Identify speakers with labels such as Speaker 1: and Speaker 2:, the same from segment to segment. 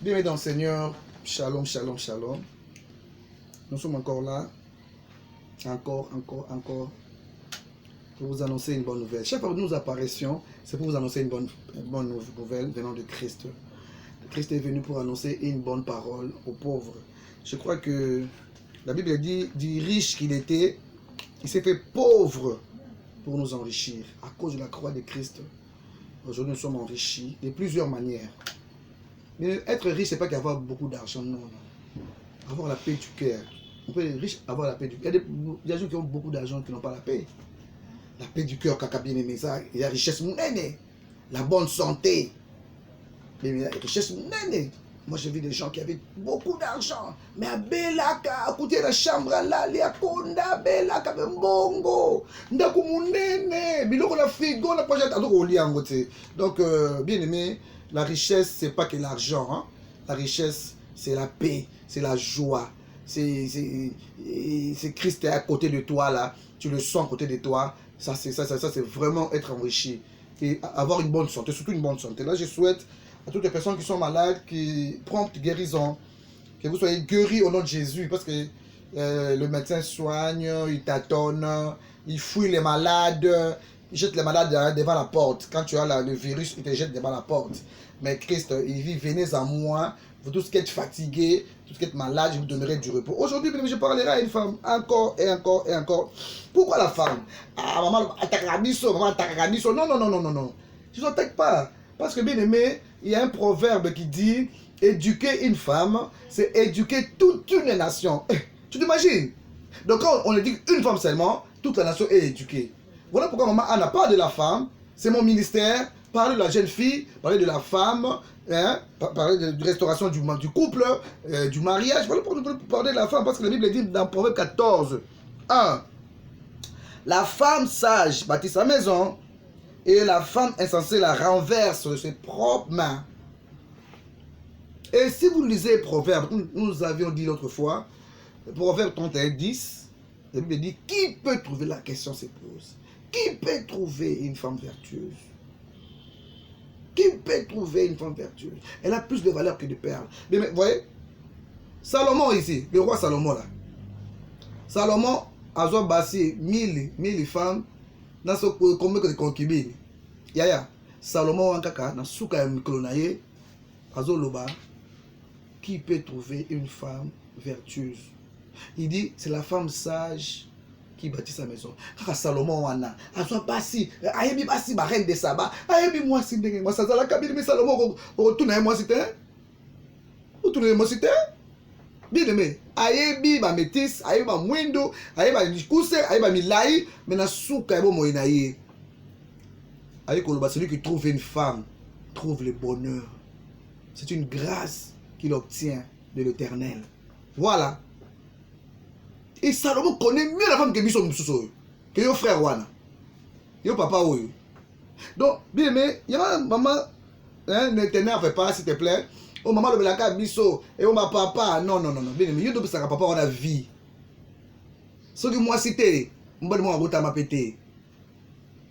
Speaker 1: Bienvenue dans le Seigneur. Shalom, shalom, shalom. Nous sommes encore là. Encore. Pour vous annoncer une bonne nouvelle. Chaque fois que nous apparaissions, c'est pour vous annoncer une bonne nouvelle venant de Christ. Christ est venu pour annoncer une bonne parole aux pauvres. Je crois que la Bible dit riche qu'il était, il s'est fait pauvre pour nous enrichir. À cause de la croix de Christ, aujourd'hui nous sommes enrichis de plusieurs manières. Mais être riche, ce n'est pas qu'avoir beaucoup d'argent, non. Avoir la paix du cœur. On peut être riche, avoir la paix du cœur. Il y a des gens qui ont beaucoup d'argent qui n'ont pas la paix. La paix du cœur, caca bien aimé ça. Il y a la richesse mounene. La bonne santé. Mais il y a la richesse mounene. Moi, j'ai vu des gens qui avaient beaucoup d'argent. Mais à Belaka, à côté de la chambre, là, il y a Konda, Belaka, Mbongo, Ndaku mounene. Biloko la frigo, la projet, donc, bien aimé, la richesse, c'est pas que l'argent. Hein. La richesse, c'est la paix, c'est la joie. C'est Christ est à côté de toi, là. Tu le sens à côté de toi. Ça c'est vraiment être enrichi. Et avoir une bonne santé, surtout une bonne santé. Là, je souhaite à toutes les personnes qui sont malades, qui prompte guérison, que vous soyez guéris au nom de Jésus. Parce que le médecin soigne, il tâtonne, il fouille les malades, il jette les malades devant la porte. Quand tu as le virus, il te jette devant la porte. Mais Christ, il dit, venez à moi, vous tous qui êtes fatigués, tous qui êtes malades, je vous donnerai du repos. Aujourd'hui, je parlerai à une femme, encore et encore et encore. Pourquoi la femme? Ah, maman, attaque Rabiso, maman, attaque Rabiso. Non. Je ne t'attaque pas. Parce que, bien aimé, il y a un proverbe qui dit, éduquer une femme, c'est éduquer toute une nation. Tu t'imagines? Donc, quand on éduque une femme seulement, toute la nation est éduquée. Voilà pourquoi maman Anna parle de la femme, c'est mon ministère, parler de la jeune fille, parler de la femme, hein, parler de restauration du couple, du mariage, voilà pour parler de la femme, parce que la Bible dit dans Proverbe 14, 1, la femme sage bâtit sa maison, et la femme insensée la renverse de ses propres mains. Et si vous lisez Proverbe, nous avions dit l'autre fois, Proverbe 31, 10, la Bible dit, qui peut trouver, la question se pose, qui peut trouver une femme vertueuse? Qui peut trouver une femme vertueuse? Elle a plus de valeur que de perles. Mais vous voyez, Salomon ici, le roi Salomon là. Salomon a basé 1000 femmes dans ce combien de concubines. Yaya, Salomon en kaka, dans souka ya miklonaye, azo loba, qui peut trouver une femme vertueuse? Il dit, c'est la femme sage qui bâtit sa maison. Kaka Salomon wana, azo basi, ayebi basi ba reine de Saba, ayebi moi si ndenge, moi ça la kabine mais Salomon retourne moi si t'es. Retourne moi si t'es. Bien aimé, ayebi ba métis, ayebi ba mwendo, ayebi ba dikuse, ayebi ba milai, mais na souka ebo moinaye. Ayebi koloba, celui qui trouve une femme trouve le bonheur. C'est une grâce qu'il obtient de l'Éternel. Voilà. Et Salomon connaît mieux la femme que Biso Moussousso, que yo frère Wana, yo papa Oyo. Donc, bien aimé, il y a maman, ne t'énerve pas s'il te plaît. Oh maman le belaka Biso, et oh ma papa, non, bien aimé, yo dois savoir papa on a vie. Ce que moi cité, moi de moi on m'a pété.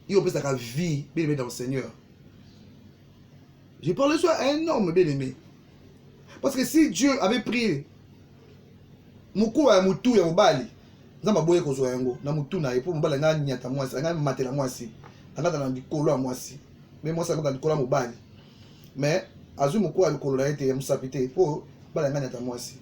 Speaker 1: Yo peut savoir vie, bien aimé dans le Seigneur. Je parle sur un homme, bien aimé. Parce que si Dieu avait pris Muku ya mutu ya mobali nzamba boye kozwa yango na mutu na epo mobali nga nyata mwasi nga matela mwasi angata na likolo ya mwasi mais mwasi angata na likolo ya mobali mais azui muku ya likolo na ete ya musapite po bala nga nyata mwasi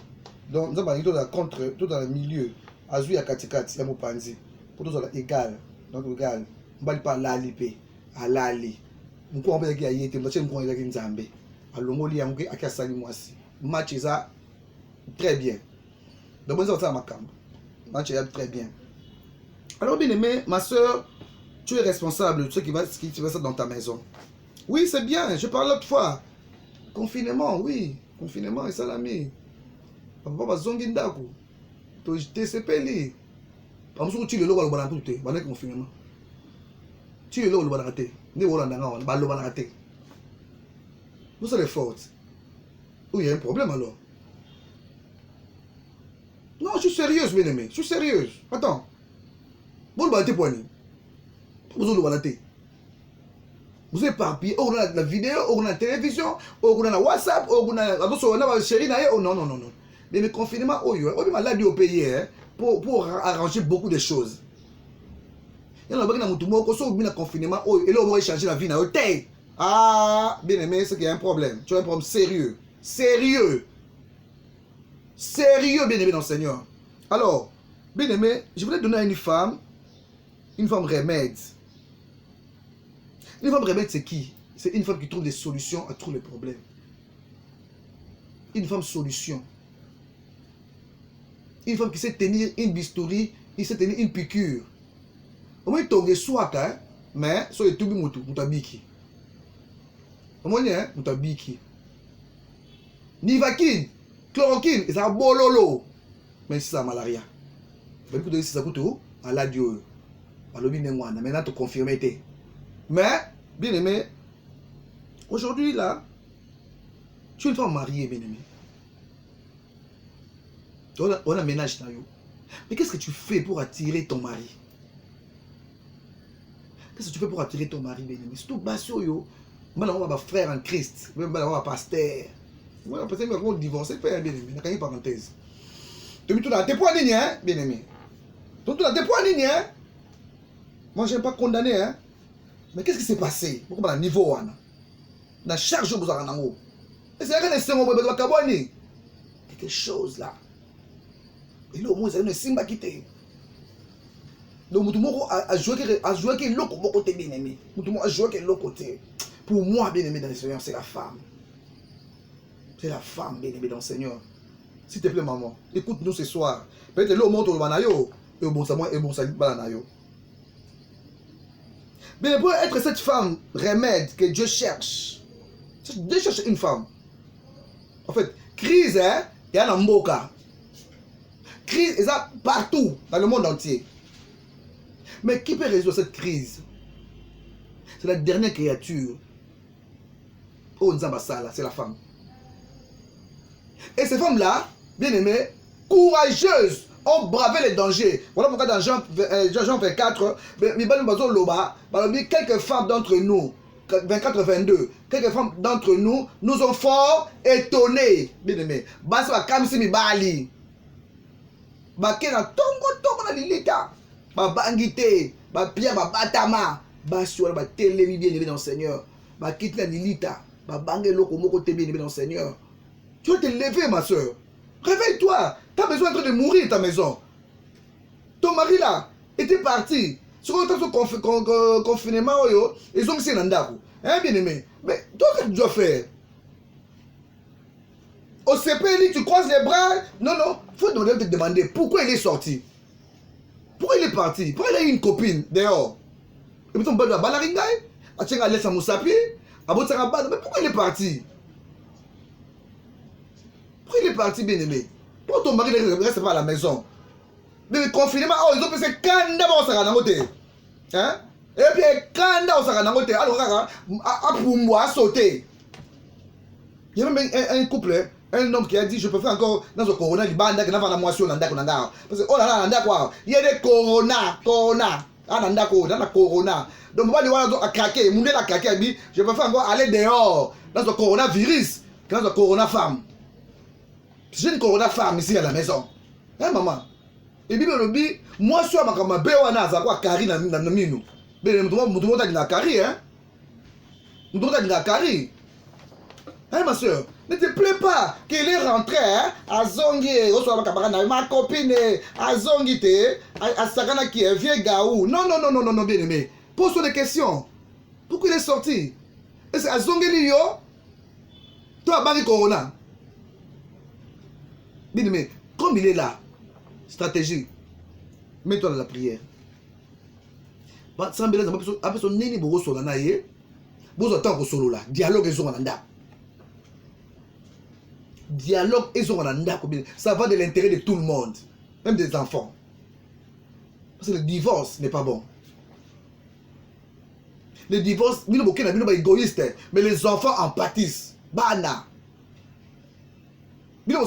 Speaker 1: donc nzamba ngi to da contre tout dans le milieu azui ya katikati ya mopanzi po to za égal donc égal mbali pa lali pe alali muku ambe ya yete mbache muku ya nzambe alongoli yango akasali mwasi match eza très bien. Donc, ça va très bien. Alors, bien aimé, ma soeur, tu es responsable de ce qui va ça dans ta maison. Oui, c'est bien. Je parle l'autre fois. Confinement, oui. Confinement et salami. Papa va zongindaku. Tu sepeli. Par exemple, tu es le roi de confinement. Tu es le roi de raté. Ne raté. Vous êtes fortes. Oui, il y a un problème alors. Non, je suis sérieuse, bien aimé. Je suis sérieuse. Attends. Vous le battez poignet. Vous le battez. Vous êtes éparpillés. On a la vidéo, on a la télévision, on a la WhatsApp, on a la chérie. Oh non, non, non, non. Mais le confinement, on est malade au pays pour arranger beaucoup de choses. Il y a un confinement, et là, on va changer la vie. Ah, bien aimé, c'est qu'il y a un problème. Tu as un problème sérieux. Sérieux. Sérieux, bien aimé dans le Seigneur. Alors, bien aimé, je voulais donner à une femme remède. Une femme remède, c'est qui? C'est une femme qui trouve des solutions à tous les problèmes. Une femme solution. Une femme qui sait tenir une bistouri, qui sait tenir une piqûre. Au moins, il soit, mais so il tubi mutabiki. Au moins, mutabiki. Nivaquine, chloroquine, et ça a bololo. Mais c'est ça, malaria. Mais pour dire si ça coûte tout, à la Dieu. Maintenant, tu confirmes. Mais, bien aimé, aujourd'hui, là, tu es une femme mariée, bien aimé. On a ménage. Mais qu'est-ce que tu fais pour attirer ton mari? Qu'est-ce que tu fais pour attirer ton mari, bien aimé? C'est tout bas sur yo. Maintenant, on va frère en Christ. Maintenant, on va pasteur. Voilà, peut-être qu'on va divorcer, bien aimé. N'a qu'à une parenthèse. Tu mets tout dans tes points en ligne, bien aimé. Tu mets tout dans tes points en ligne, Moi, je n'aime pas condamner, Mais qu'est-ce qui s'est passé? Pourquoi on a un niveau, on a charge vous en haut. Et c'est rien de quelque chose là. Et là, au moins, c'est une simba qui t'est. Donc, tout le monde a joué que l'autre côté bien aimé. Tout le monde a joué que l'autre côté. Pour moi, bien aimé dans le Seigneur, c'est la femme. C'est la femme, bien aimé dans le Seigneur. S'il te plaît, maman, écoute-nous ce soir. Peut-être là, au monde, on va et au bon, ça, moi, et bon, ça, balanayo. Mais pour être cette femme remède que Dieu cherche, Dieu cherche une femme. En fait, crise, il y a un mboka. Crise, et ça partout, dans le monde entier. Mais qui peut résoudre cette crise? C'est la dernière créature. Oh, Nzambasala, c'est la femme. Et ces femmes-là, bien aimées, courageuses, ont bravé les dangers. Voilà pourquoi dans Jean 24, quelques femmes d'entre nous, 24-22, quelques femmes d'entre nous nous ont fort étonnés. Bien aimé. Basa comme si mi bali. Bakena tongo na lilita. Ba bangite, ba pia ba batama, ba sur ba télé bien aimé dans le Seigneur. Ba quitte la lilita, ba bangé loko moko te bien aimé dans le Seigneur. Tu vas te lever, ma soeur. Réveille-toi. Tu as besoin de mourir ta maison. Ton mari là était parti. Sur le confinement, ils ont mis un andako. Hein, bien aimé. Mais toi, qu'est-ce que tu dois faire? Au CPL, tu croises les bras. Non, non. Il faut te demander pourquoi il est sorti. Pourquoi il est parti? Pourquoi il a une copine dehors? Et puis, ton bas de la balaringaï. Mais pourquoi il est parti? Pourquoi il est parti, bien aimé? Pourquoi ton mari ne reste pas à la maison? Mais le confinement, ils ont fait Kanda Bosaranamote. Hein? Et puis Kanda Bosaranamote, alors à Pumbo, à sauter. Il y a même un couple, un homme qui a dit je peux faire encore dans ce corona, il bande qui n'a pas la moisson dans le Parce que oh là là, nanda quoi. Il y a des corona. Ah nanda quoi, dans la corona. Donc on va dire à craquer, mon a craqué, je peux faire encore aller dehors dans ce coronavirus, dans ce corona femme. J'ai une corona femme ici à la maison. Hein, maman? Et puis, moi, je suis à ma béwana, ça quoi, Kari na minu. Mais je me dis, Kari, hein? Je me dis, Kari. Hein, ma soeur? Ne te plaît pas qu'il est rentré, hein? À Zongi, ma copine, à Zongi, à Sagana qui est vieux gaou. Non, non, non, non, non, non, bien aimé. Pose-toi des questions. Pourquoi il est sorti? Est-ce à Zongi, yo? Toi, Bari Corona. Bien aimé, comme il est là, stratégie, mets-toi dans la prière. Sans beleza, après son nini bogo solana ye, bozo tango solo là, dialogue et zonanda. Dialogue et zonanda, ça va de l'intérêt de tout le monde, même des enfants. Parce que le divorce n'est pas bon. Le divorce, nous sommes égoïstes, mais les enfants en pâtissent. Bana. Ils vont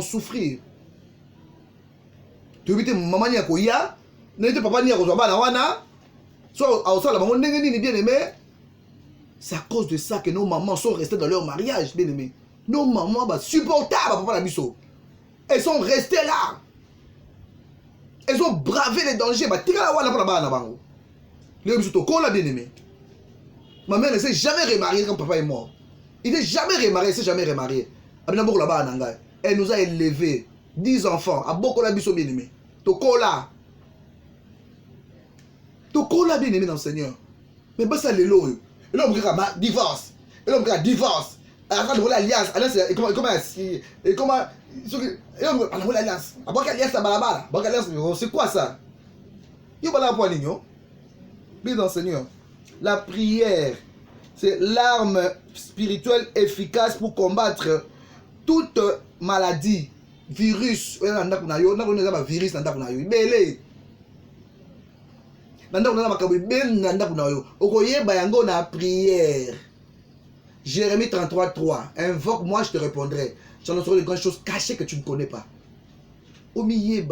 Speaker 1: souffrir. Tu veux maman yakoya, N'était papa ni à Rozabana wana. Soit à la maman n'est bien aimé. C'est à cause de ça que nos mamans sont restées dans leur mariage, bien aimé. Nos mamans bah supportables papa la biso. Elles sont restées là. Elles ont bravé les dangers. Bah tika la wana pour la bana bango. Les biso to kola bien aimé. Ma mère ne s'est jamais remariée quand papa est mort. Il n'est jamais remarié, il ne s'est jamais remarié. Elle nous a élevés 10 enfants. À beaucoup la biso bien aimé. Tokola bien aimé dans le Seigneur. Mais bah ça les lois. Et là on regarde divorce. Et là on regarde divorce. Alors on l'alliance. Et comment on l'alliance. Après l'alliance la balabala. Après l'alliance c'est quoi ça? Yo bala point lignon. Bien dans le Seigneur. La prière, c'est l'arme spirituelle efficace pour combattre toute maladie, virus. Virus na prière. Jérémie 33:3. Invoque-moi, je te répondrai. J'en aurai de grandes choses cachées que tu ne connais pas. Il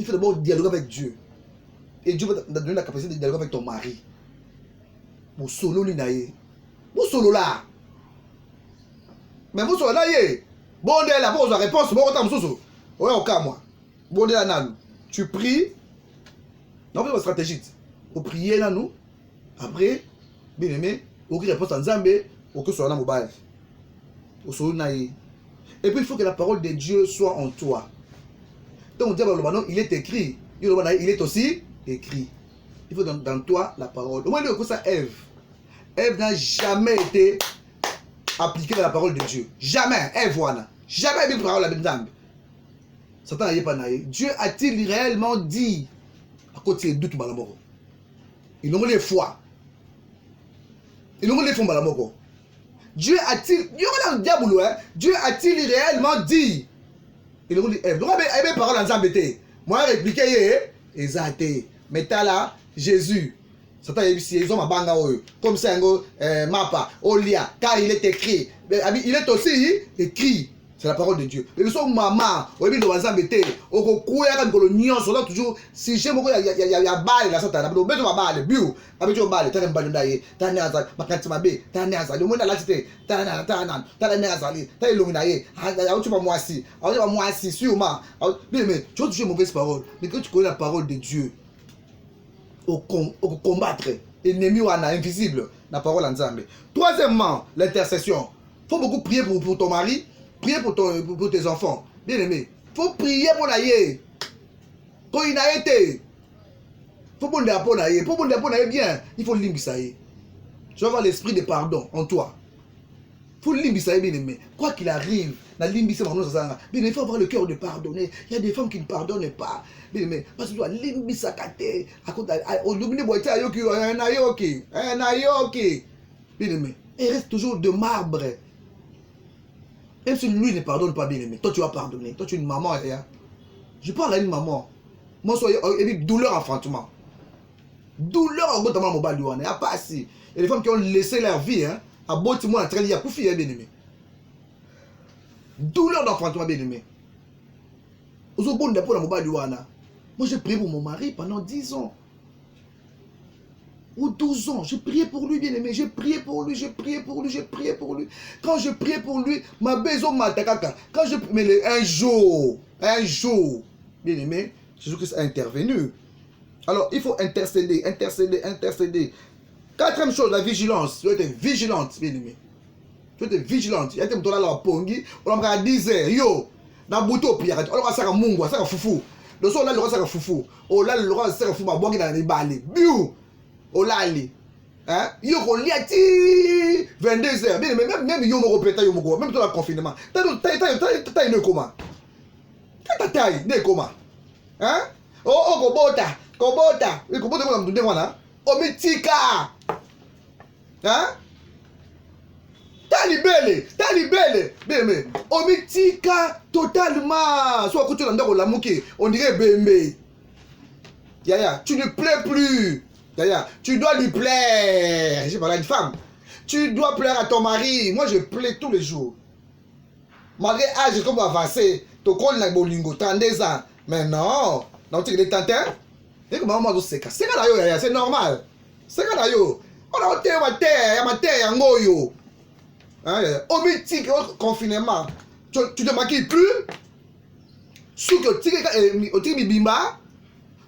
Speaker 1: faut d'abord dialoguer avec Dieu. Et Dieu va te donner la capacité de dialoguer avec ton mari. Pour solo l'inaye. Pour solo là. Mais vous solo là, bon, là, pour la réponse, bon, ouais, au cas, moi. Bon, là, tu pries. Non, c'est une stratégie. Vous priez là, nous. Après, bien aimé, vous réponse en Zambé, ou que ce soit dans mobile. Au solo l'inaye. Et puis, il faut que la parole de Dieu soit en toi. Donc, on dit, il est écrit. Il est aussi écrit. Il faut dans toi la parole. Au moins, le coup, ça, Ève. Ève n'a jamais été appliquée dans la parole de Dieu. Jamais. Ève, voilà. Jamais bien parole la Bendambe. Satan n'a pas naïe. Dieu a-t-il réellement dit à côté de doute balamoko? Ils ont les foi. Ils ont les fonds balamoko. Dieu a-t-il. Dieu a-t-il réellement dit? Ils ont dit Ève. Donc, il y a des paroles en Zambété. Moi, répliqué, exacté. Mais t'as là, Jésus. Ils ont ma banga comme ça, mapa, olia, car il est écrit. Il est aussi écrit. C'est la parole de Dieu. Mais son maman, au début de Wazambété, au cours de l'union, sur là toujours, si j'ai mon il y a balle, la sorte, on met ma balle, bio, avec ton balle, t'as un ballon d'ailleurs, t'as un azal, ma cantimabe, t'as un azal, le monde à la cité, t'as un azal, t'as illuminé, tu vas moi assis, sûrement. Mais tu as toujours mauvaise parole. Mais quand tu connais la parole de Dieu, au combattre, ennemi ou invisible, la parole en Zambé. Troisièmement, l'intercession. Il faut beaucoup prier pour ton mari. Priez pour tes enfants. Bien aimé. Il faut prier pour l'aïe. Quand il a été. Il faut bon pour l'aïe. Pour bon pour l'aïe bien. Il faut l'imbisaïe. Tu vas avoir l'esprit de pardon en toi. Il faut l'imbisaïe bien aimé. Quoi qu'il arrive, il faut avoir le cœur de pardonner. Il y a des femmes qui ne pardonnent pas. Bien aimé. Parce que tu dois l'imbisaïe. Bien aimé. Il reste toujours de marbre. Même si lui ne pardonne pas, bien aimé, toi tu vas pardonner. Toi tu es une maman. Je parle à une maman. Moi, soyez douleur enfantement. Douleur en gros, il n'y a pas assez. Il y a des femmes qui ont laissé leur vie. À Botimon, à Trélia, pour finir, bien aimé. Douleur d'enfantement, bien aimé. Moi, j'ai prié pour mon mari pendant 10 ans. Ou 12 ans, j'ai prié pour lui, bien aimé, j'ai prié pour lui. Quand je priais pour lui, ma maison m'a attaqué. Quand je mais un jour, bien aimé, Jésus-Christ a intervenu. Alors, il faut intercéder. Quatrième chose, la vigilance. Tu dois être vigilante, bien aimé. Tu dois être vigilante. Il y a des gens qui ont pongi, on va dire 10 heures, yo, dans bouton pirate, on va faire mungo, ça va foufou. Le soir, là, le roi, ça va foufou. Oh là, le roi, ça va foufou, ma boire dans les balles. Biou! Olali, hein? Yo liati 22h. Même yo mo repeta yo mo même dans le confinement. T'as une coma. T'as une coma. Hein? Oh kobota. Oui kobota mo mtunde wana. Omitika. Hein? Talibele. Bembe. Omitika totalement. Soit que tu l'as ndako lamuki, on dirait bembe. Yaya, tu ne plais plus. Tu dois lui plaire. J'ai parlé à une femme. Tu dois plaire à ton mari. Moi, je plais tous les jours. Malgré âge comme avancé, tu connais la bolingo, 32 ans. Mais non, non, tu es tentin. Et comment moi je sais que c'est normal. C'est quand yo. On a ôté ma terre, yo. Au mythique confinement. Tu te maquilles plus. Sous que tu es bimba.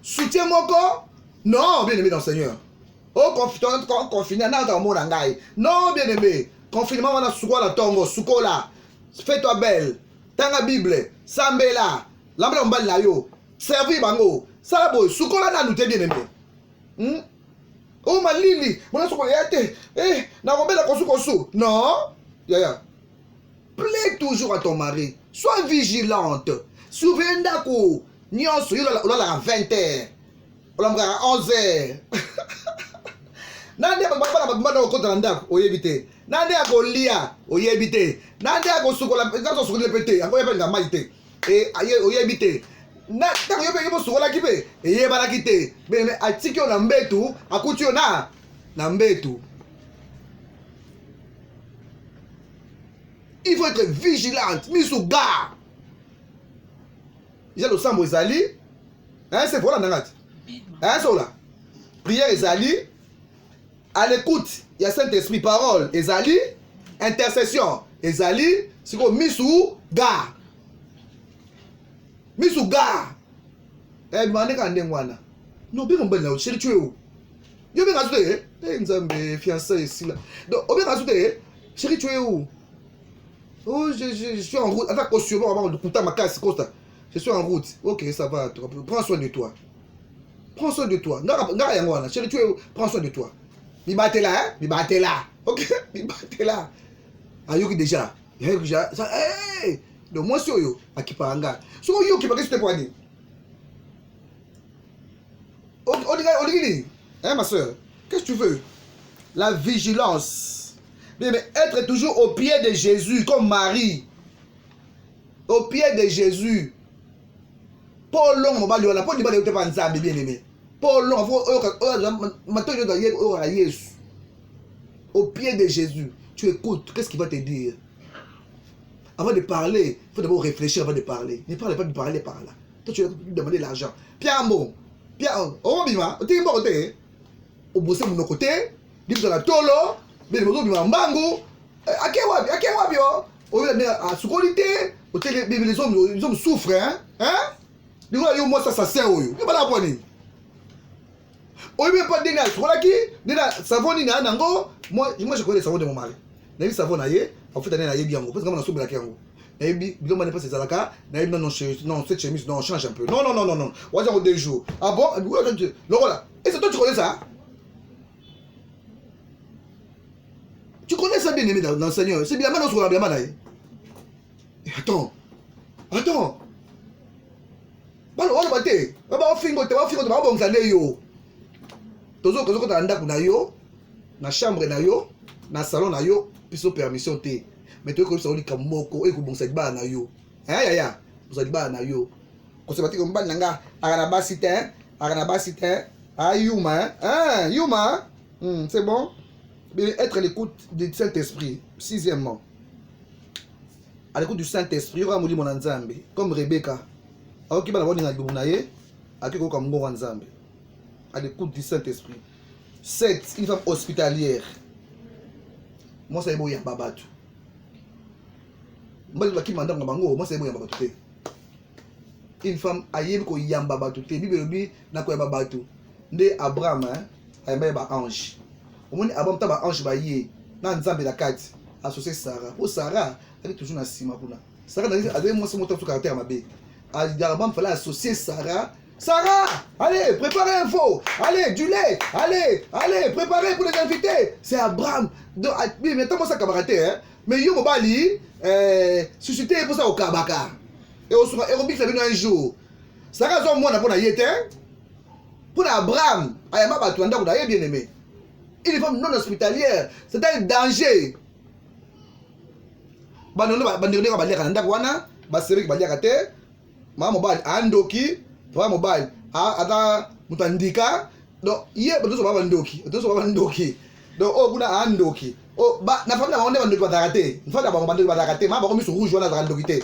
Speaker 1: Soutiens mon corps. Non, bien aimé dans le Seigneur. Oh, confinement, non, bien aimé. Confinement, on a souko la tongo, souko la. Fais-toi belle. Tanga Bible. Sambela. L'ambra mbal la yo. Servi bango. Ça boy, souko la nous te bien aimé. Oh, ma lili. Mon souko yate. Na rombe la kosu. Non. Ya. Plaît toujours à ton mari. Sois vigilante. Souviens-toi que nyonso yo la 20h. Olambra à 11h. Nande bana okota ndako oyebite. Nande akolia oyebite. Nande akosukola ngazo sukola pete. Ango yebanga maite. Aye oyebite. Na tango yebenge sukola kipe. Yebala kite. Mais atiki ona mbetu, akuti ona na mbetu. Il faut être vigilante, mise au garde. Il y a le sang ezali. C'est pour la nangati. C'est là. Prière ezali. À l'écoute, il y a Saint-Esprit, parole ezali. Intercession ezali. C'est comme mise au garde. Mise au garde. Demandez quand ndengwana. Non, bien on ben là, chéri tu es où? Yo bien ajouté. Nzambe fiancé ici là. Donc, on bien ajouté. Chéri tu es où? Oh, je suis en route. Attends, je suis en route. Ok, ça va. Prends soin de toi. Prends soin de toi. Chérie, prends soin de toi. Mi batte là, hein? Mi batte là. Ok? Mi batte là. Ayoki déjà. Hey! Donc, moi, c'est yo. Akipanga. So, yo qui va rester pour aller. Oligini. Hein, ma soeur? Qu'est-ce que tu veux? La vigilance. Mais être toujours au pied de Jésus, comme Marie. Au pied de Jésus. Paul long, on va lui dire, Paul dit, il pas ensemble, bien aimé. Paul long, au pied de Jésus. Tu écoutes, qu'est-ce qu'il va te dire? Avant de parler, il faut d'abord réfléchir avant de parler. Ne parle pas de parler par là. Toi, tu vas lui demander l'argent. Pierre Ambo, Pierre, on va tu es mort, au bout de mon côté, il y a tolo. Mais les gens mbango akewabi oh à soukolité les hommes souffrent hein les gens moi ça sert oyo pas la bonne oyo même pas dena sokolaki dena savon ni na nango moi je connais le savon de mon mari na savon na ye en fait na ye biango parce que moi na soubi la kiango na yebi bilo mane pas c'est zalaka na yebi non cette chemise non change un peu non on va dire 2 jours ah bon le voilà et c'est toi tu connais ça. Tu connais ça bien aimé dans le Seigneur. C'est bien maintenant sur la blâme là. Attends. Balo on va te. On fingo te ba bon zane yo. Tozo ko ta ndako na yo, na chambre na yo, na salon na yo, piso permission te. Mais tu ko ça oli kamoko e ko bon sa ba na yo. Ya. Bon sa ba na yo. Ko se bati ko mba nanga agana basite, ayuma, yuma. C'est bon. Être à l'écoute du Saint-Esprit. 6e. À l'écoute du Saint-Esprit, il y aura mon Nzambe. Comme Rebecca. À l'écoute du Saint-Esprit. 7. Une femme hospitalière. Moi, c'est bon, il y a Babatu. Moi, c'est bon, il y a une femme aïe ko yamba batute bibelobi na ko yamba batu nde Abraham ayamba ba ange omoni Abraham ta ba ange ba ye na nzambe la kati associé Sarah pour Sarah elle est toujours na sima kuna Sarah avait moi c'est mon caractère mabe Abraham fallait associer Sarah. Allez, préparez un faux. Allez, du lait. Allez, préparez pour les invités. C'est Abraham. Mais tant que ça cabareté, hein. Mais yo mobali suscité pour ça au kabaka. Et au soir, aérobic ça vient un jour. Sarah zone moi na pour na yete. Pour Abraham, ayama ba tuanda ko bien aimé. Il est femme non hospitalière, c'est un danger. Banono bandire ko baleka ndako wana, ba seri ko baleka te. Ma mobile andoki. Toi mobile ada mutandika donc hier bato so ba ndoki donc oh kuna andoki oh ba na famille na onde bandoki batakate na famille ba bandoki batakate ma ba ko miso rouge wana za ndoki te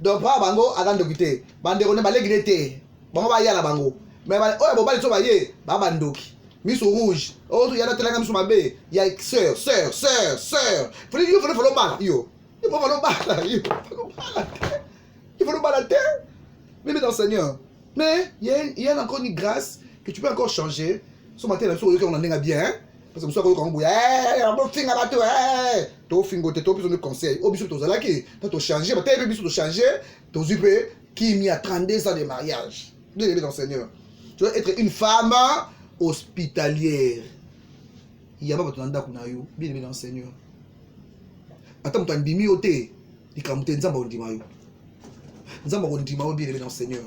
Speaker 1: donc pa bango azan dokite bandeko ne balegi te bango ba yala bango mais oya bobali so baye ba bandoki miso rouge autre yana telanga miso mabe ya sœur faut bala yo il faut bala yo il faut bala terre mais dans Seigneur mais il y a encore une grâce que tu peux encore changer ce matin là on en est bien parce que nous sommes on finga bato to fingo te to besoin de conseil au biso to zalaki to changer ba te biso to changer to zupe qui m'y a 32 ans de mariage bien dans Seigneur tu dois être une femme hospitalière. Il y a pas besoin d'être bien aimé dans le Seigneur. Attends, tu as dit mieux, tu es comme tu es bien aimé dans le Seigneur.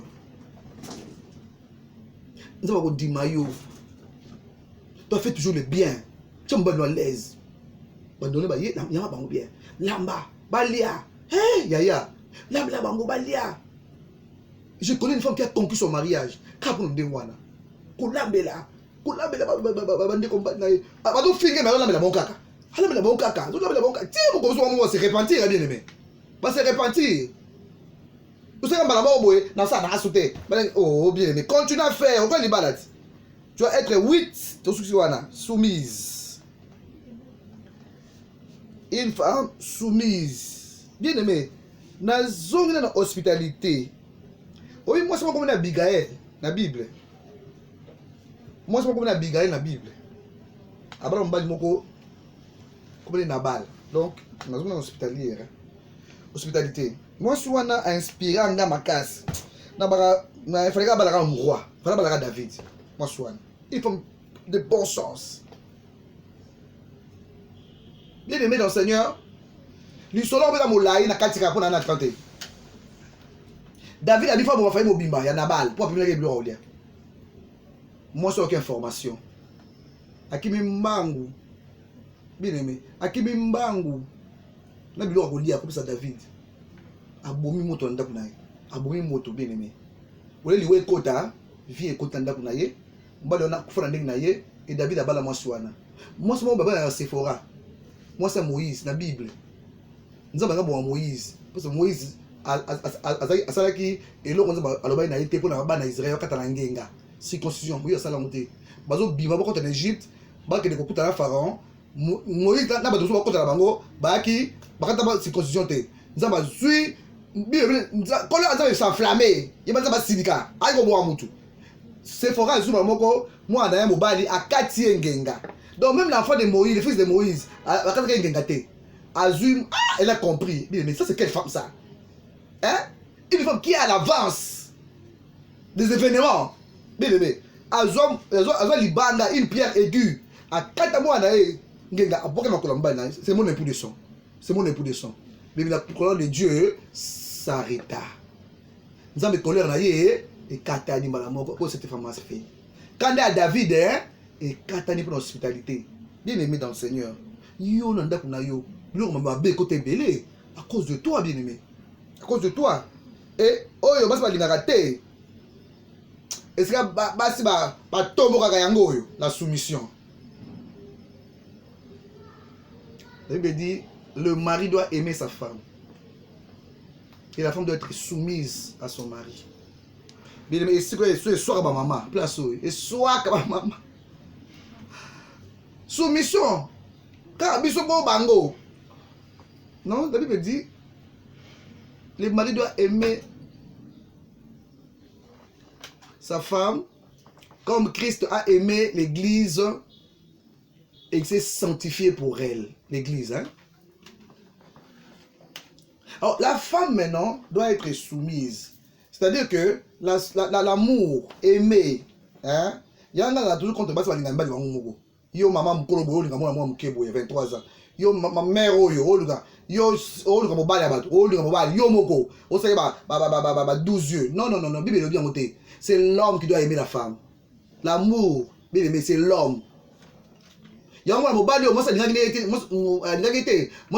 Speaker 1: Tu as fait toujours le bien. Tu es à l'aise. Tu es bien. Lamba, balia. Hey, yaya. Lamba, bango, balia. Je connais une femme qui a conclu son mariage. Quand on dit wana. Kulambela bande combat na ba do finge na la bon kaka ala la bon kaka do la bon kaka ti mo ko so mo se repentir bien aimé ba se repentir tu sais ba la boye na ça na asouté oh bien aimé continue à faire on va les balades tu dois être 8 to souci wana soumise une femme soumise bien aimé na zongi na hospitalité oui moi c'est pas comme na Abigail na Bible. Moi, je suis comme Abigail dans la Bible. Abraham m'a dit comme Nabal. Donc, nous sommes hospitalier. Hospitalité. Moi, je suis inspiré dans ma casse. Il fallait que je sois un roi. Il fallait que je sois David. Moi, je suis il faut de bon sens. Bien aimé dans le Seigneur. Lui, solo, on va dans mon laï, na katika pour na 30. David a dit faut faire mobimba, il y a Nabal pour appeler les blocs. Moi, je n'ai aucune formation. Akimi Mbangu. Bien aimé. Akimi Mbangu. Na bilo akoli comme ça David. Abomi moto ndaku naye. Abomi moto bien aimé. Wole liwe kota, vie kota ndaku naye. Mbalo na kufana ndenge naye et David abala moi swana. Moi c'est mon baba na Sephora. Moi c'est Moïse na Bible. Nzamba ngabo Moïse. Parce que Moïse asalaki eloko nzamba alobai na yete pona bana Israël katala ngenga. Circoncision, oui, ça l'a monté. Bazo biba bako en Égypte, baki de kokuta la pharaon, Moïse na bazo bako la bango, baki bakata ba circoncision te. Nzamba zui quand là s'enflammer, il va ça syndicate. Ai ko boa mutu. Sephora zuma moko, moi na mobali akati ngenga. Donc même l'enfant de Moïse, le fils de Moïse, akati ngenga te. Azum, elle a compris. Mais ça c'est quelle femme ça? Hein? Une femme qui est à l'avance des événements. Bien aimé, azom libanda une pierre aiguë à katamwa na e ngenga aboka makola mbana c'est mon époux de sang. C'est mon époux de sang. Mais la colère de Dieu s'arrêta. Nzambe colère na ye et katani malamoko pour cette femme se fait. Quand à David et katani pour l'hospitalité. Bien aimé dans le Seigneur. Yo nanda kuna yo. Bilo mama be côté belé à cause de toi bien aimé. À cause de toi. Et oh yo basi balingaka te. Est-ce que la soumission? La Bible dit le mari doit aimer sa femme et la femme doit être soumise à son mari. Bien aimé, et soit ma maman, place et soit ma maman. Soumission. Car biso bango. Non, la Bible dit le mari doit aimer sa femme, comme Christ a aimé l'Église et s'est sanctifié pour elle. L'Église, hein? Alors, la femme maintenant doit être soumise. C'est-à-dire que l'amour, aimer, hein? Il y en a toujours contre bas yo maman mukolo boyo linga mwana mukebo ya 23 ans. Yo ma mère oyo oluka yo mobali abatu oluka mobali yo moko osale ba 12 yeux. Non, Bible le bien monté. C'est l'homme qui doit aimer la femme. L'amour, bien aimé, c'est l'homme. Il y a un mobile, moi ça n'a été, moi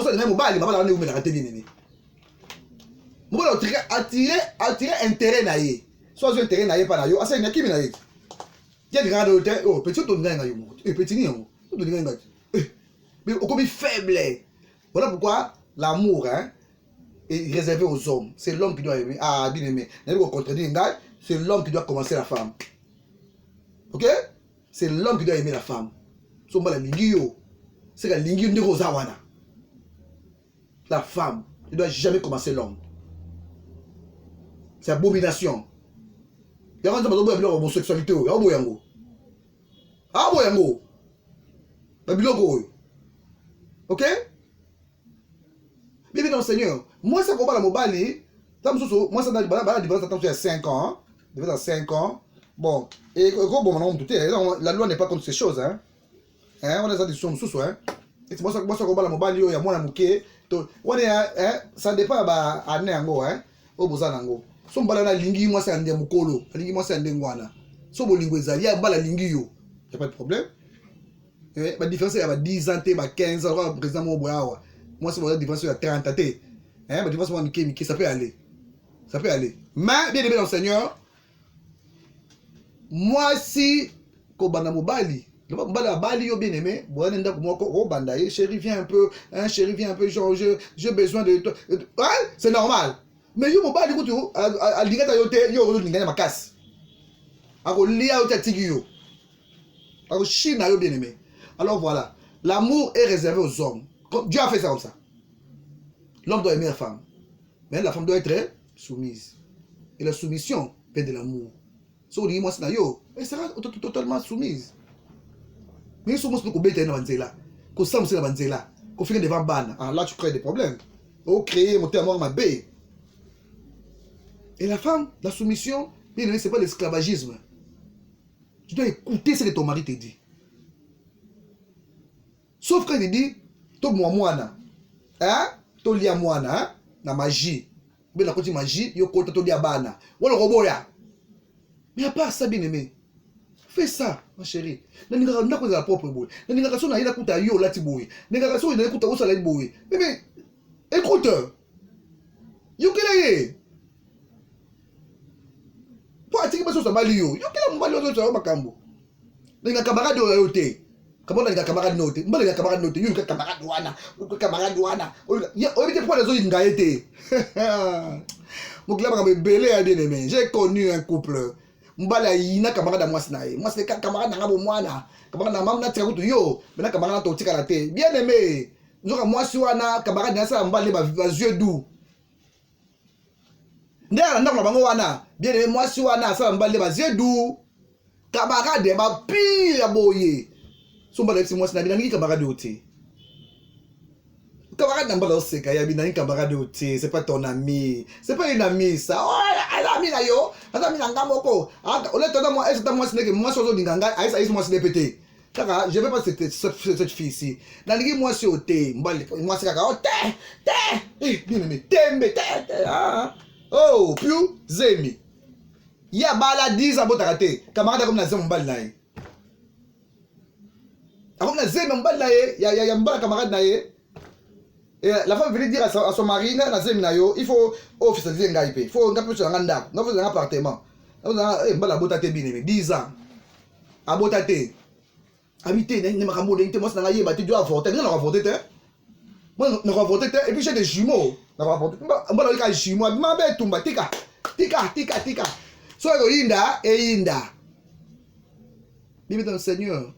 Speaker 1: ça n'a mobile, ma maman n'a pas bien aimé. Moi attirer intérêt naïe. Soit un intérêt naïe pas naïe, assez n'a qui naïe. Il y a des grands hôtels, oh petit ton gagne naïe, petit ni on, ton gagne. Mais au comme faible. Voilà pourquoi l'amour, hein. est réservé aux hommes. C'est l'homme qui doit aimer. Ah, bien aimé. C'est l'homme qui doit commencer la femme. Ok? C'est l'homme qui doit aimer la femme. C'est la femme ne doit jamais commencer l'homme. C'est abomination. Il y a une homosexualité. Il y a ok? Bien dans le Seigneur. Moi, ça combat la mobile. Moi, ça a il y a 5 ans. Il y a 5 ans. Bon. Et bon, la loi n'est pas contre ces choses. Hein? On a des choses sous. Hein? Moi, ça combat la mobile. Il y a moins de mouquet. Ça dépend de l'année. Au Bozanango. So mbala na lingi moi c'est ande mukolo lingi moi c'est ande ngwana so bolingo ezali ya mbala lingi yo y a pas de problème ba différence ya ba 10 ans te ba 15 ans ba président mo boyawa moi c'est la différence ya 30 ans te ba différence moi miki ça peut aller mais bien aimé dans le Seigneur moi si ko bana mobali mbala bali yo bien aimé bon nda ko moko o banda chérie viens un peu genre j'ai besoin de toi ouais, c'est normal. Mais yo mobali kutu alingata yo te yo linganya makasi ako lia yo tigi yo ako china yo bien aimé. Alors voilà, l'amour est réservé aux hommes. Dieu a fait ça comme ça. L'homme doit aimer la femme, mais la femme doit être soumise. Et la soumission fait de l'amour. So lingi moi yo elle sera totalement soumise. Mais so moi ko bete na banzela ko samse na banzela ko finir devant ban. Ah là tu crées des problèmes. Au créer monter à mort ma bé. Et la femme, la soumission, bien aimé, c'est pas l'esclavagisme. Tu dois écouter ce que ton mari te dit. Sauf quand il dit, to moana, hein, to lia moana, hein, na magie. Mais la côté magie, yo kota to lia bana. Wala roboya. Mais à part ça, bien aimé, fais ça, ma chérie. N'inga na ko la propre boy. N'inga ka so na ila kuta yo lati boy. N'inga ka so ina kuta o sala boy. Mais écoute. Yo kelaye. Pour attirer pas sur sa balio. Yo kela mbali ozo sa makambo. N'inga camarade yo te. Comment n'inga camarade note. Mbali n'inga camarade note. Yo camarade wana. Yo obite pour les autres n'inga été. Mon club a belé à bien aimé. J'ai connu un couple. Mbala ina camarade à moi snaye. Moi c'est camarade na ngabo mwana. Camarade na mamna tika kutu yo. Bena camarade to tika la te. Bien aimé. Nzoka moi si wana camarade na sa mbali ba yeux doux. Ndela ndako na bango wana. Bien aimé moi si wana sa mbali ba yeux doux. Camarade ba pire boye. So mbala si moi snaye na ngi camarade oté. Camarade n'a pas de ya binani camarade oté, c'est pas ton ami, c'est pas une amie ça. Oh, ami na yo, ami na ngamoko. Ah, on est moi, est-ce que moi c'est que moi sozo dinganga, aïe moi c'est pété. Kaka, je vais pas cette fille ici. Dans les moi c'est oté, moi c'est kaka oté. Bien aimé, tembe ah. Oh, puis zemi. Ya bala 10 abota raté. Camarade comme na zemi mbali nae. Comme na zemi mbali nae, ya mbala camarade nae. Et la femme venait dire à son mari, il faut officialiser un gars. Il faut un peu sur un appartement. Il faut 10 ans. Abotate. Habiter, moi, tu dois avorter. Moi, et puis j'ai des jumeaux. Moi, j'ai des jumeaux. Tika. Soit Inda et Inda. Bibi dans le Seigneur.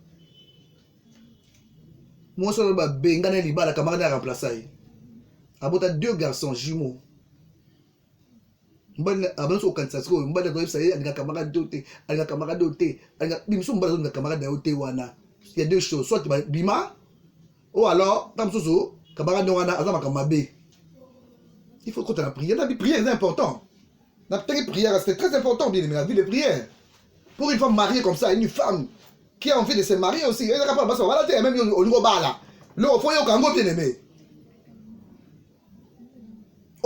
Speaker 1: Moi, je suis bengane liba la camarade à remplacer. Abota 2 garçons jumeaux. Avant au Kansas, mbala doit ça y camarade doté, un camarade doté, bimsou mbala un camarade doté wana. Il y a deux choses, soit tu vas bima ou alors tam soso camarade wana azama kamabe. Il faut qu'on la prière, la prière est important. La prière c'est très important bien aimé, la vie de prière. Pour une femme mariée comme ça, une femme qui a envie de se marier aussi, elle n'a pas besoin, voilà, même au niveau bas là. Le faut y avoir bien aimé.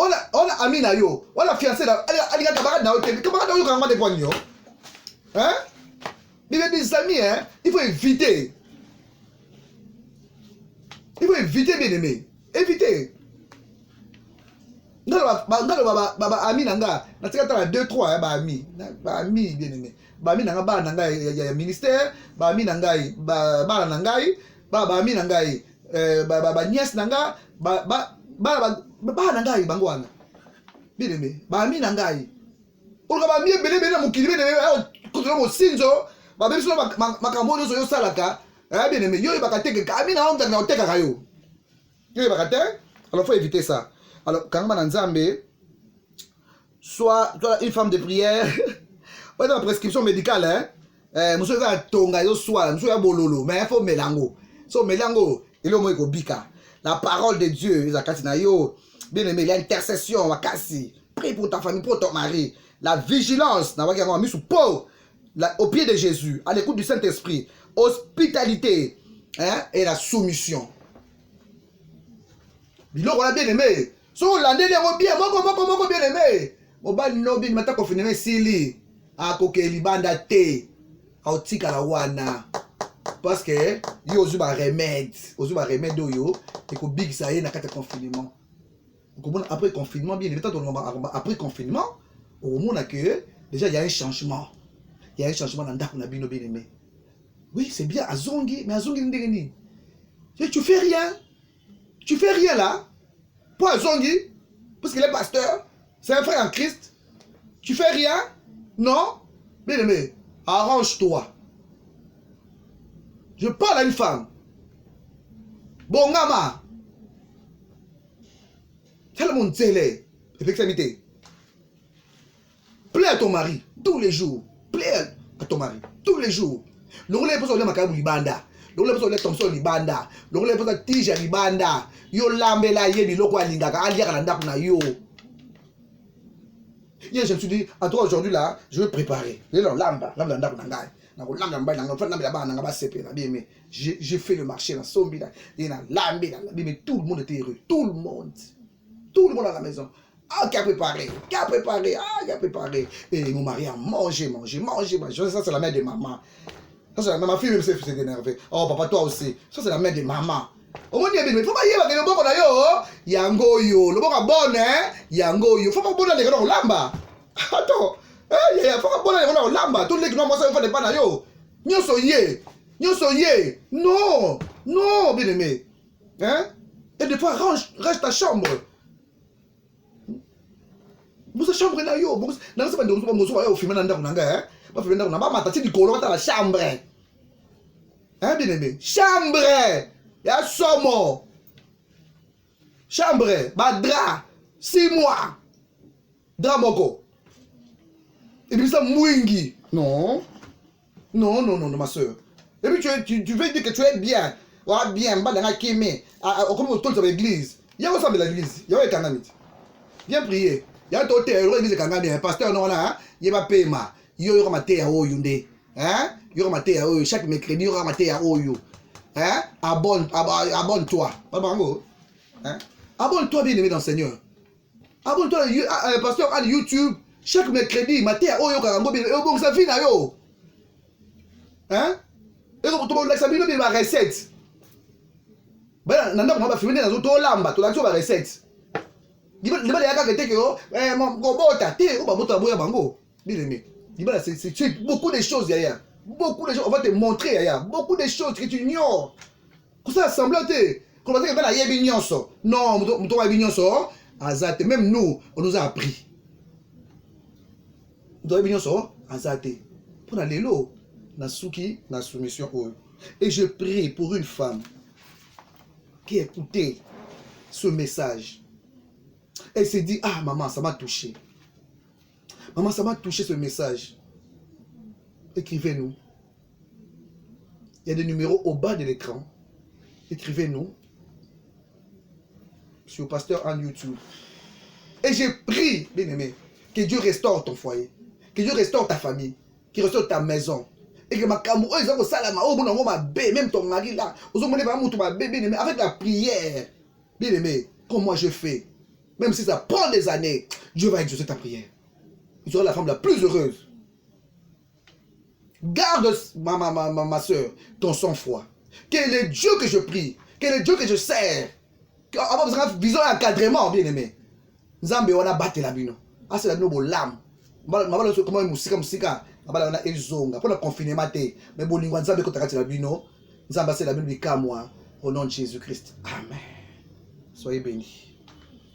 Speaker 1: On a ami na yo, on a fiancé là, elle a camarade na yo, camarade yo quand même des points yo. Hein? Mais des amis hein, il faut éviter. Il faut éviter bien aimé. Éviter. Baba ami nanga, na tika ta 2 3 ba ami bien aimé. Ba ami nanga ba nanga ya ministère, ba ami nanga ba nanga ba ami nanga ba nièce nanga ba ba na ngai bango wana. Bien aimé, ba mi na ngai. Oluka ba mi ebele bele mokili bien aimé, kotola mo sinzo, ba beso makambo nyoso yo salaka. Bien aimé, yo ba kateke ka mi na onta na oteka kayo. Yo ba kateke. Alors faut éviter ça. Alors quand on Nzambe soit une femme de prière, ouais dans la prescription médicale monsieur va tonga yo soit monsieur ya bololo, mais il faut melango. So melango, il est mo bika. La parole de Dieu, na yo, bien aimé, l'intercession wakasi. Prie pour ta famille, pour ton mari. La vigilance, na waki mis sous peau, au pied de Jésus, à l'écoute du Saint-Esprit, hospitalité, et la soumission. Biloko la bien aimé. So landé les bien, moko bien aimé. Oba no bien mata konfinement sili. A koke libanda te. A otika la wana. Parce que yo ozuba remède yo et ko big ça y na kata confinement. Donc après confinement bien évidemment après confinement, au monde que déjà il y a un changement. Il y a un changement dans ndako na bino bien aimé. Oui, c'est bien azongi, mais azongi ndengeni. Tu fais rien. Tu fais rien là. Pour Zongi, parce qu'il est pasteur, c'est un frère en Christ. Tu fais rien? Non? Bien aimé, arrange-toi. Je parle à une femme. Bon, Ngama. C'est le monde télé. Effectivement. Plaît à ton mari tous les jours. Plaît à ton mari tous les jours. Le relais pour ma kabou libanda. Le relais pour Thompson libanda. Le relais pour Tija libanda. Yo lambe la ye biloko alingaka aliaka na ndako na yo. Hier je me suis dit à toi aujourd'hui là, je vais préparer. Lamba ndako na ngai. Na ko lamba mbay na ngofana mbela ba na ngaba sepe na bien mais j'ai fait le marché na sombi là, et na lambe là, mais tout le monde était heureux, tout le monde à la maison. Ah, qui a préparé. Et mon mari a mangé. Ça, c'est la mère de maman. Ça, c'est ma fille même s'est énervée. Oh, papa, toi aussi. Ça, c'est la mère de maman. Au moins, il faut pas y aller. Le bon yango yo. Le bon bon, yango yo. Faut pas bon aller dans lamba. Attends. Faut pas bon aller dans lamba. Tous les qui n'ont pas de pana yo. Nyoso ye. Non, bien aimé. Et des fois, range ta chambre. Vous chambre là yo, vous n'avez pas de au film dans nanga pas film dans ba matati di kolo ta la chambre. Bien aimé, chambre. Ya somo. Chambre, ba drap 6 mois. Drap moko. Et puis ça mwingi. Non, ma soeur. Et puis tu veux dire que tu es bien. Ouais, bien, ba dans kimé. Comme au tour de l'église. Il y a aussi de l'église. Il y a un canamit. Viens prier. Il y a un hôtel, un pasteur non là, il va payer ma. Il y aura maté à Oyunde. Il y aura maté à Oyo. Chaque mercredi, il y aura maté à Oyo. Abonne-toi. Abonne-toi, bien aimé dans le Seigneur. Abonne-toi, pasteur, à YouTube. Chaque mercredi, maté à Oyo, Karango, bon, ça finit à yo. Et comme tu as vu la recette. Ben, on va filmer dans un lamba, tu as la recette. C'est beaucoup de choses derrière. Beaucoup de choses. On va te montrer derrière. Beaucoup de choses que tu ignores. Comme ça, semblanté. Non, même nous, on nous a appris. Pour aller là, na soumission. Et je prie pour une femme qui écoutait ce message. Elle s'est dit, ah maman, ça m'a touché. Maman, ça m'a touché ce message. Écrivez-nous. Il y a des numéros au bas de l'écran. Écrivez-nous. Sur le pasteur en YouTube. Et j'ai prié, bien aimé, que Dieu restaure ton foyer. Que Dieu restaure ta famille. Qu'il restaure ta maison. Et que ma camou, même ton mari là, avec la prière, bien aimé, comme moi je fais. Même si ça prend des années, Dieu va exaucer ta prière. Tu seras la femme la plus heureuse. Garde, ma soeur, ton sang-froid. Quel est le Dieu que je prie? Quel est le Dieu que je sers? Avoir besoin d'un vision et encadrement, bien aimé. Nzambe wana battre la bino. Ah, c'est la noble l'âme. Mabala comment musika. Mabala wana ezonga. Pour le confinement te. Mais bon, lingwa nzambe kotakati la bino. Nzambe c'est la bino bikamwa. Au nom de Jésus-Christ. Amen. Soyez bénis.